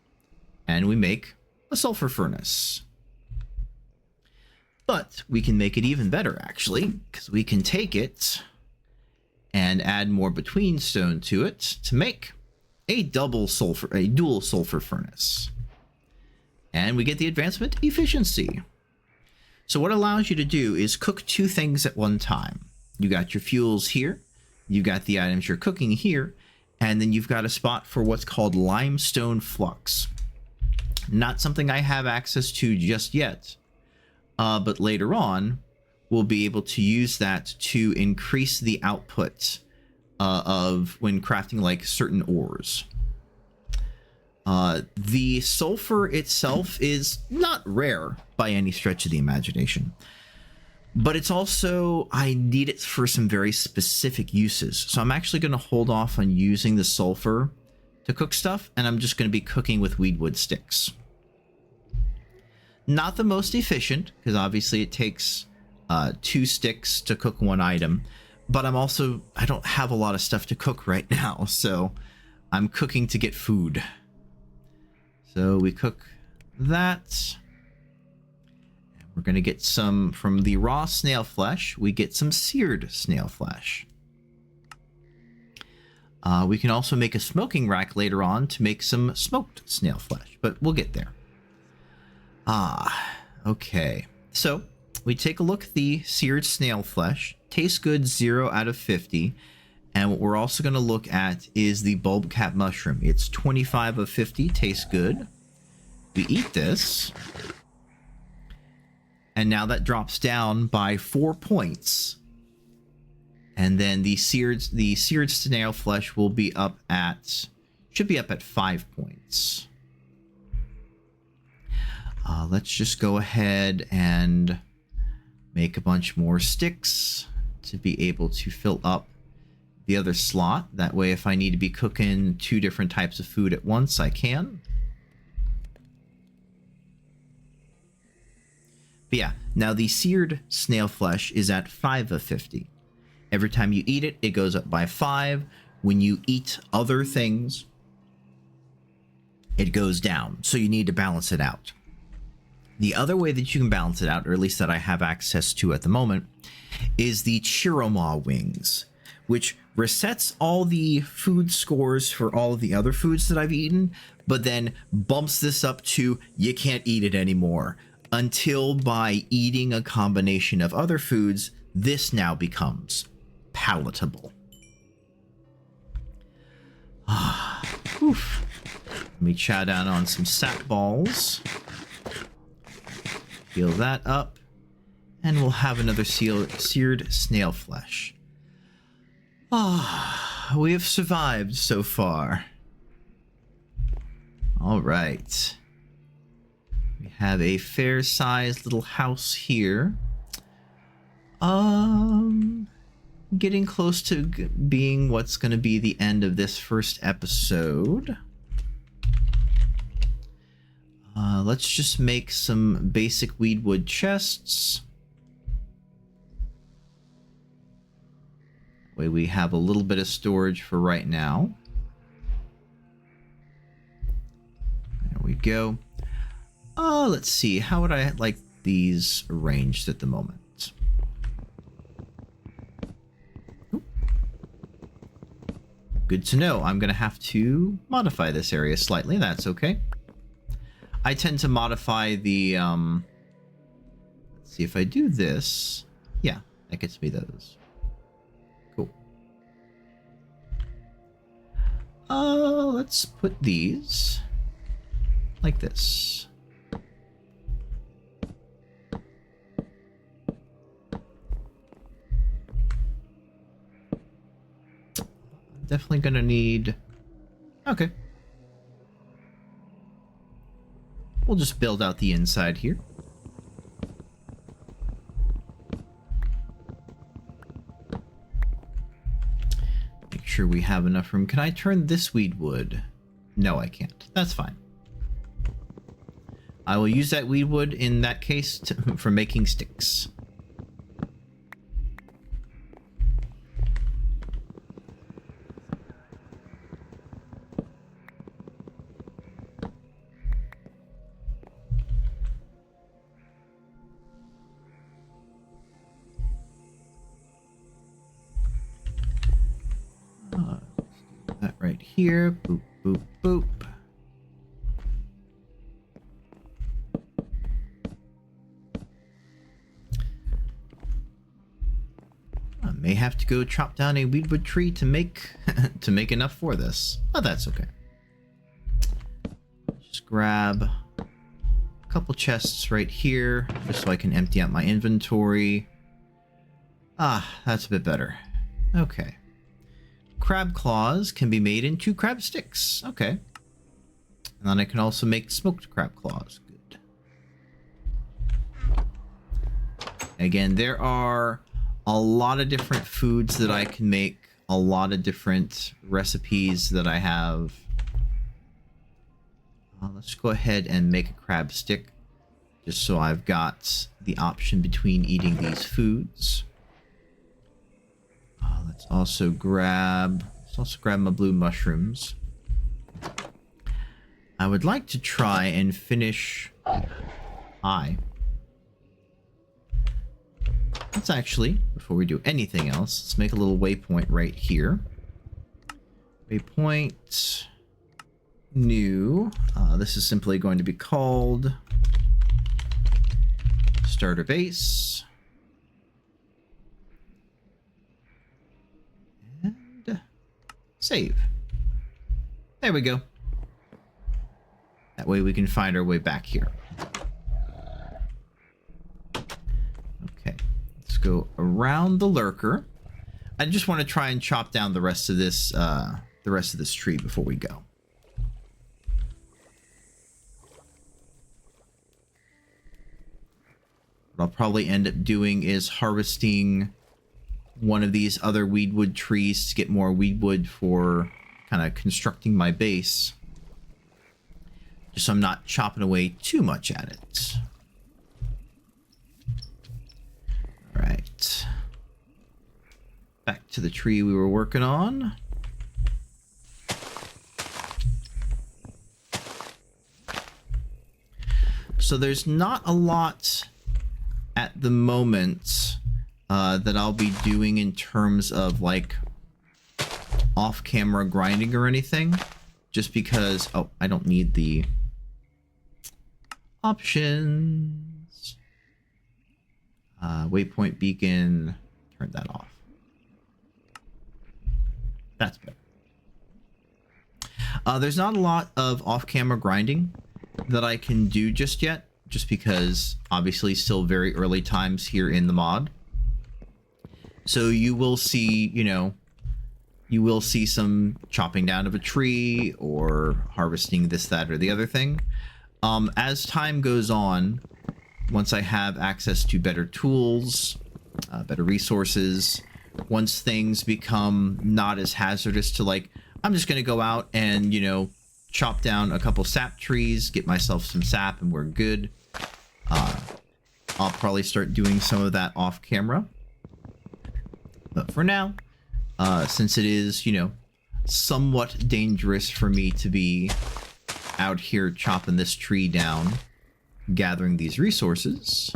and we make a sulfur furnace. But we can make it even better, actually, because we can take it and add more between stone to it to make a dual sulfur furnace. And we get the advancement efficiency. So what it allows you to do is cook two things at one time. You got your fuels here, you got the items you're cooking here, and then you've got a spot for what's called limestone flux. Not something I have access to just yet, but later on, we'll be able to use that to increase the output of when crafting like certain ores. The sulfur itself is not rare by any stretch of the imagination, but it's also, I need it for some very specific uses. So I'm actually going to hold off on using the sulfur to cook stuff, and I'm just going to be cooking with weedwood sticks. Not the most efficient, because obviously it takes 2 sticks to cook one item, but I don't have a lot of stuff to cook right now, so I'm cooking to get food. So we cook that. We're going to get some from the raw snail flesh. We get some seared snail flesh. We can also make a smoking rack later on to make some smoked snail flesh, but we'll get there. Okay. So we take a look at the seared snail flesh. Tastes good, 0 out of 50. And what we're also going to look at is the bulb cap mushroom. It's 25 of 50, tastes good. We eat this. And now that drops down by 4 points. And then the seared snail flesh will be up at, should be up at 5 points. Let's just go ahead and make a bunch more sticks to be able to fill up the other slot. That way, if I need to be cooking 2 different types of food at once, I can. But yeah, now the seared snail flesh is at 5 of 50. Every time you eat it, it goes up by 5. When you eat other things, it goes down. So you need to balance it out. The other way that you can balance it out, or at least that I have access to at the moment, is the Chiroma wings, which resets all the food scores for all of the other foods that I've eaten, but then bumps this up to you can't eat it anymore. Until by eating a combination of other foods, this now becomes palatable. Oof. Let me chow down on some sap balls. Heal that up. And we'll have another seared snail flesh. We have survived so far. All right. We have a fair-sized little house here. Getting close to being what's going to be the end of this first episode. Let's just make some basic weedwood chests. That way we have a little bit of storage for right now. There we go. Let's see. How would I like these arranged at the moment? Ooh. Good to know. I'm going to have to modify this area slightly. That's okay. I tend to modify the, let's see if I do this. Yeah, that gets me those. Cool. Let's put these like this. Definitely gonna need... Okay. We'll just build out the inside here. Make sure we have enough room. Can I turn this weedwood? No, I can't. That's fine. I will use that weedwood in that case for making sticks. That right here. Boop, boop, boop. I may have to go chop down a weedwood tree to make to make enough for this. Oh, that's okay. Just grab a couple chests right here, just so I can empty out my inventory. That's a bit better. Okay. Crab claws can be made into crab sticks. Okay. And then I can also make smoked crab claws. Good. Again, there are a lot of different foods that I can make, a lot of different recipes that I have. Let's go ahead and make a crab stick, just so I've got the option between eating these foods. Let's also grab my blue mushrooms. I would like to try and finish. Let's actually, before we do anything else, let's make a little waypoint right here. Waypoint new. This is simply going to be called starter base. And save. There we go. That way we can find our way back here. Okay, let's go around the lurker. I just want to try and chop down the rest of this tree before we go. What I'll probably end up doing is harvesting one of these other weedwood trees to get more weedwood for kind of constructing my base. Just so I'm not chopping away too much at it. All right. Back to the tree we were working on. So there's not a lot at the moment that I'll be doing in terms of like off-camera grinding or anything. Just because, oh, I don't need the options. Waypoint beacon, turn that off. That's better. There's not a lot of off-camera grinding that I can do just yet, just because obviously still very early times here in the mod. So you will see, you know, you will see some chopping down of a tree or harvesting this, that, or the other thing. As time goes on, once I have access to better tools, better resources, once things become not as hazardous to like, I'm just going to go out and, you know, chop down a couple sap trees, get myself some sap, and we're good. I'll probably start doing some of that off camera. But for now, since it is, you know, somewhat dangerous for me to be out here chopping this tree down, gathering these resources,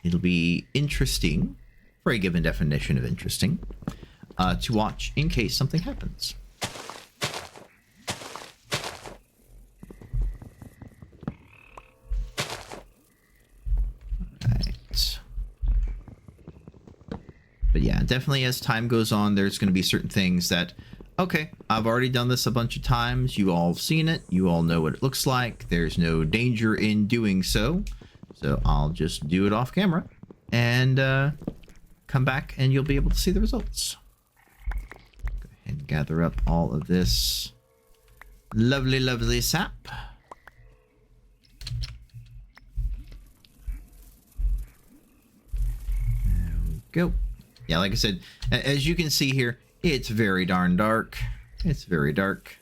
it'll be interesting, for a given definition of interesting, to watch in case something happens. But yeah, definitely as time goes on, there's going to be certain things that, okay, I've already done this a bunch of times. You all have seen it. You all know what it looks like. There's no danger in doing so. So I'll just do it off camera and come back and you'll be able to see the results. Go ahead and gather up all of this lovely, lovely sap. There we go. Yeah, like I said, as you can see here, it's very darn dark. It's very dark.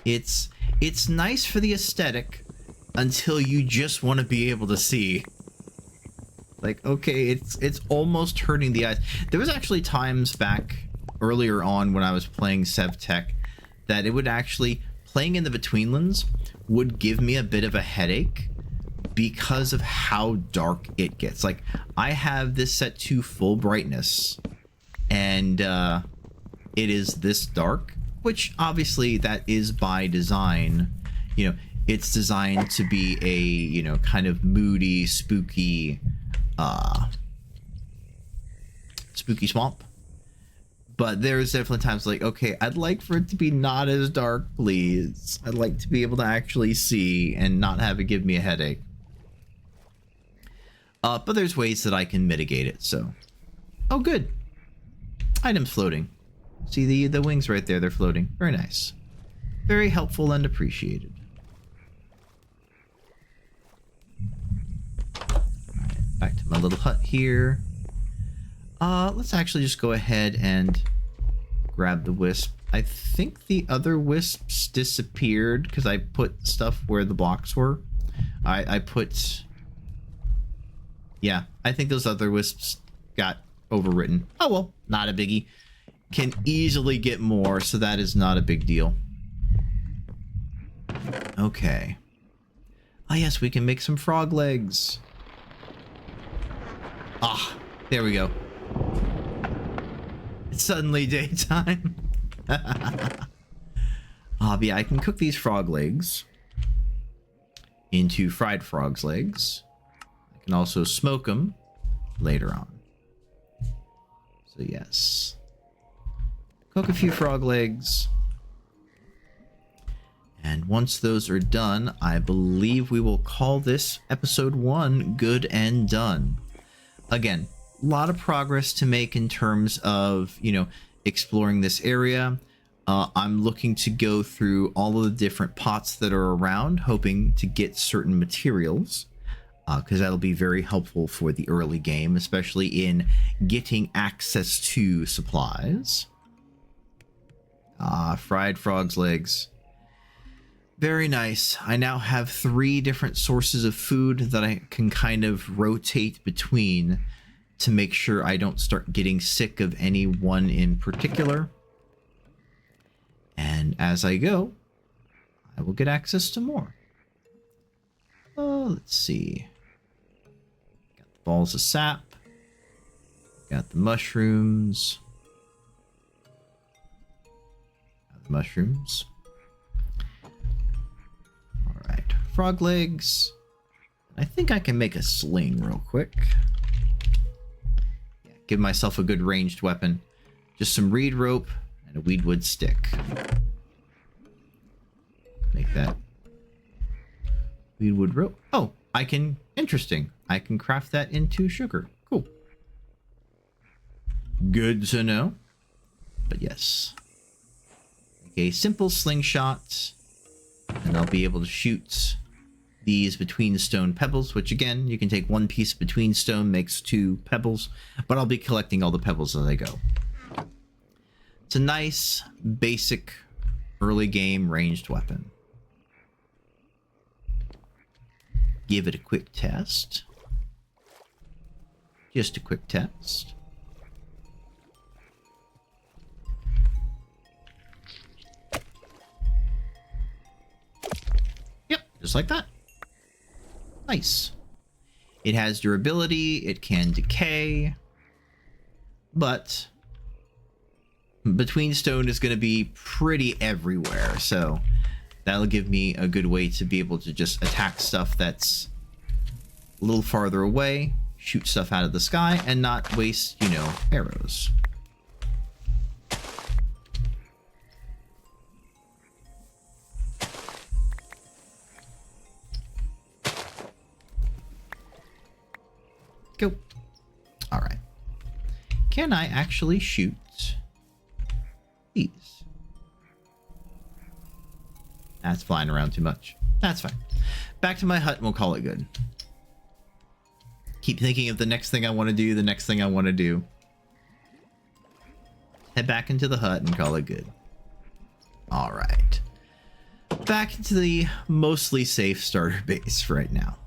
It's nice for the aesthetic until you just want to be able to see. Like, okay, it's almost hurting the eyes. There was actually times back earlier on when I was playing SevTech that it would actually, playing in the Betweenlands would give me a bit of a headache because of how dark it gets. Like, I have this set to full brightness and it is this dark, which obviously that is by design. You know, it's designed to be a, you know, kind of moody, spooky swamp. But there's definitely times like, okay, I'd like for it to be not as dark, please. I'd like to be able to actually see and not have it give me a headache. But there's ways that I can mitigate it, so. Oh, good. Items floating. See the wings right there, they're floating. Very nice. Very helpful and appreciated. Alright, back to my little hut here. Let's actually just go ahead and grab the wisp. I think the other wisps disappeared because I put stuff where the blocks were. I put... Yeah, I think those other wisps got overwritten. Oh well, not a biggie. Can easily get more, so that is not a big deal. Okay. Oh yes, we can make some frog legs. Ah, there we go. It's suddenly daytime. But yeah, I can cook these frog legs into fried frog's legs. I can also smoke them later on. So yes. Cook a few frog legs. And once those are done, I believe we will call this episode 1 good and done. Again, a lot of progress to make in terms of, you know, exploring this area. I'm looking to go through all of the different pots that are around, hoping to get certain materials, because that'll be very helpful for the early game, especially in getting access to supplies. Fried frog's legs. Very nice. I now have 3 different sources of food that I can kind of rotate between to make sure I don't start getting sick of any one in particular. And as I go, I will get access to more. Oh, let's see. Got the balls of sap. Got the mushrooms. Got the mushrooms. Alright, frog legs. I think I can make a sling real quick. Yeah, give myself a good ranged weapon. Just some reed rope and a weedwood stick. Make that weedwood rope. Oh, I can, interesting. I can craft that into sugar. Cool. Good to know. But yes. Make a simple slingshot. And I'll be able to shoot these between stone pebbles, which again, you can take 1 piece between stone, makes 2 pebbles, but I'll be collecting all the pebbles as I go. It's a nice, basic, early game ranged weapon. Give it a quick test. Just a quick test. Yep, just like that. Nice. It has durability, it can decay, but between stone is going to be pretty everywhere, so that'll give me a good way to be able to just attack stuff that's a little farther away, shoot stuff out of the sky, and not waste, you know, arrows. Go. All right. Can I actually shoot these? That's flying around too much. That's fine. Back to my hut and we'll call it good. Keep thinking of the next thing I want to do, the next thing I want to do. Head back into the hut and call it good. All right. Back into the mostly safe starter base right now.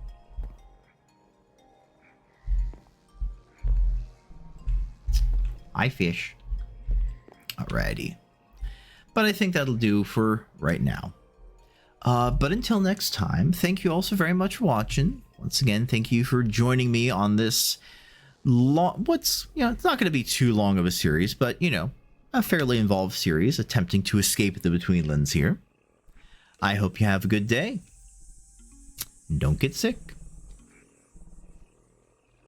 I fish. Alrighty. But I think that'll do for right now. But until next time, thank you all so very much for watching. Once again, thank you for joining me on this long, it's not going to be too long of a series, but, you know, a fairly involved series attempting to escape the Betweenlands here. I hope you have a good day. Don't get sick.